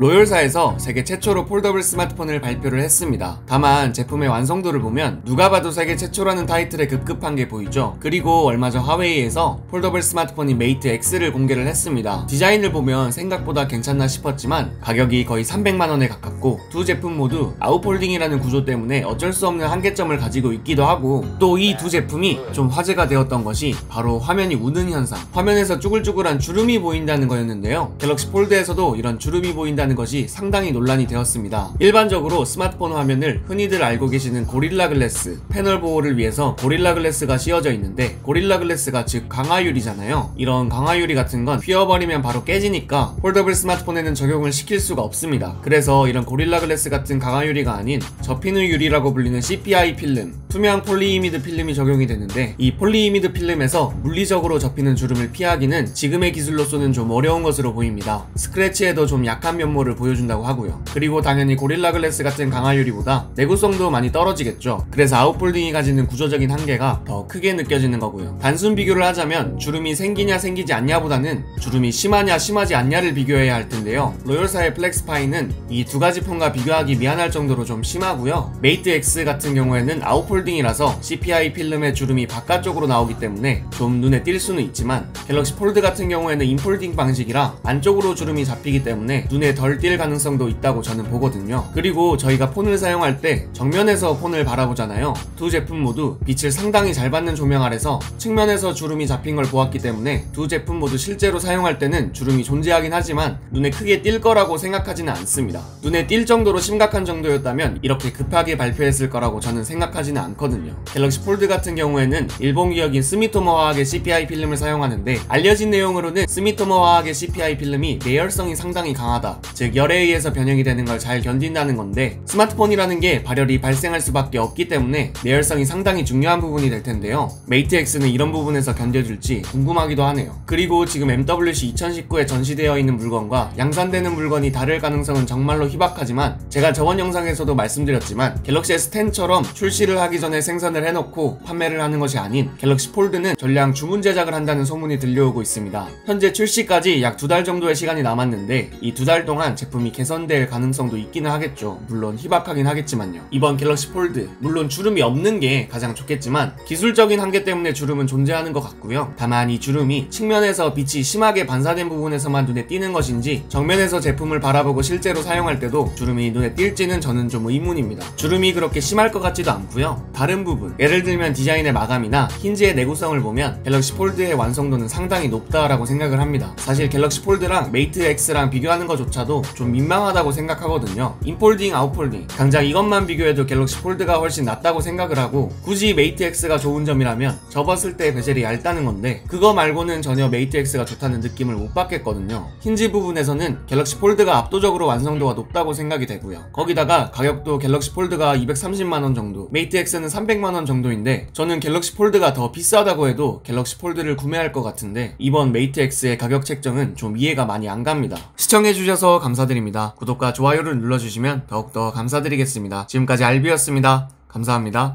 로열사에서 세계 최초로 폴더블 스마트폰을 발표를 했습니다. 다만 제품의 완성도를 보면 누가 봐도 세계 최초라는 타이틀에 급급한 게 보이죠. 그리고 얼마 전 하웨이에서 폴더블 스마트폰인 메이트 X를 공개를 했습니다. 디자인을 보면 생각보다 괜찮나 싶었지만 가격이 거의 300만원에 가깝고 두 제품 모두 아웃폴딩이라는 구조 때문에 어쩔 수 없는 한계점을 가지고 있기도 하고, 또 이 두 제품이 좀 화제가 되었던 것이 바로 화면이 우는 현상, 화면에서 쭈글쭈글한 주름이 보인다는 거였는데요. 갤럭시 폴드에서도 이런 주름이 보인다는 것이 상당히 논란이 되었습니다. 일반적으로 스마트폰 화면을 흔히들 알고 계시는 고릴라 글래스, 패널 보호를 위해서 고릴라 글래스가 씌워져 있는데, 고릴라 글래스가 즉 강화유리잖아요. 이런 강화유리 같은 건 휘어버리면 바로 깨지니까 폴더블 스마트폰에는 적용을 시킬 수가 없습니다. 그래서 이런 고릴라 글래스 같은 강화유리가 아닌 접히는 유리라고 불리는 CPI 필름, 투명 폴리이미드 필름이 적용이 되는데, 이 폴리이미드 필름에서 물리적으로 접히는 주름을 피하기는 지금의 기술로서는 좀 어려운 것으로 보입니다. 스크래치에도 좀 약한 면모를 보여준다고 하고요. 그리고 당연히 고릴라 글래스 같은 강화유리보다 내구성도 많이 떨어지겠죠. 그래서 아웃폴딩이 가지는 구조적인 한계가 더 크게 느껴지는 거고요. 단순 비교를 하자면 주름이 생기냐 생기지 않냐보다는 주름이 심하냐 심하지 않냐를 비교해야 할 텐데요. 로열사의 플렉스파이는 이 두 가지 폰과 비교하기 미안할 정도로 좀 심하고요. 메이트 X 같은 경우에는 아웃폴딩이라서 CPI 필름의 주름이 바깥쪽으로 나오기 때문에 좀 눈에 띌 수는 있지만, 갤럭시 폴드 같은 경우에는 인폴딩 방식이라 안쪽으로 주름이 잡히기 때문에 눈에 덜 띌 가능성도 있다고 저는 보거든요. 그리고 저희가 폰을 사용할 때 정면에서 폰을 바라보잖아요. 두 제품 모두 빛을 상당히 잘 받는 조명 아래서 측면에서 주름이 잡힌 걸 보았기 때문에 두 제품 모두 실제로 사용할 때는 주름이 존재하긴 하지만 눈에 크게 띌 거라고 생각하지는 않습니다. 눈에 띌 정도로 심각한 정도였다면 이렇게 급하게 발표했을 거라고 저는 생각하지는 않거든요. 갤럭시 폴드 같은 경우에는 일본 기업인 스미토모 화학의 CPI 필름을 사용하는데, 알려진 내용으로는 스미토모 화학의 CPI 필름이 내열성이 상당히 강하다, 즉 열에 의해서 변형이 되는 걸 잘 견딘다는 건데, 스마트폰이라는 게 발열이 발생할 수밖에 없기 때문에 내열성이 상당히 중요한 부분이 될 텐데요. 메이트 X는 이런 부분에서 견뎌줄지 궁금하기도 하네요. 그리고 지금 MWC 2019에 전시되어 있는 물건과 양산되는 물건이 다를 가능성은 정말로 희박하지만, 제가 저번 영상에서도 말씀드렸지만 갤럭시 S10처럼 출시를 하기 전에 생산을 해놓고 판매를 하는 것이 아닌 갤럭시 폴드는 전량 주문 제작을 한다는 소문이 들려오고 있습니다. 현재 출시까지 약 2달 정도의 시간이 남았는데, 이 2달 동안 제품이 개선될 가능성도 있기는 하겠죠. 물론 희박하긴 하겠지만요. 이번 갤럭시 폴드, 물론 주름이 없는 게 가장 좋겠지만 기술적인 한계 때문에 주름은 존재하는 것 같고요. 다만 이 주름이 측면에서 빛이 심하게 반사된 부분에서만 눈에 띄는 것인지, 정면에서 제품을 바라보고 실제로 사용할 때도 주름이 눈에 띌지는 저는 좀 의문입니다. 주름이 그렇게 심할 것 같지도 않고요. 다른 부분, 예를 들면 디자인의 마감이나 힌지의 내구성을 보면 갤럭시 폴드의 완성도는 상당히 높다라고 생각을 합니다. 사실 갤럭시 폴드랑 메이트 X랑 비교하는 것조차도 좀 민망하다고 생각하거든요. 인폴딩, 아웃폴딩, 당장 이것만 비교해도 갤럭시 폴드가 훨씬 낫다고 생각을 하고, 굳이 메이트 X가 좋은 점이라면 접었을 때 베젤이 얇다는 건데, 그거 말고는 전혀 메이트 X가 좋다는 느낌을 못 받겠거든요. 힌지 부분에서는 갤럭시 폴드가 압도적으로 완성도가 높다고 생각이 되고요. 거기다가 가격도 갤럭시 폴드가 230만원 정도, 메이트 X는 300만원 정도인데, 저는 갤럭시 폴드가 더 비싸다고 해도 갤럭시 폴드를 구매할 것 같은데, 이번 메이트 X의 가격 책정은 좀 이해가 많이 안 갑니다. 시청해주셔서 감사드립니다. 구독과 좋아요를 눌러주시면 더욱더 감사드리겠습니다. 지금까지 알비였습니다. 감사합니다.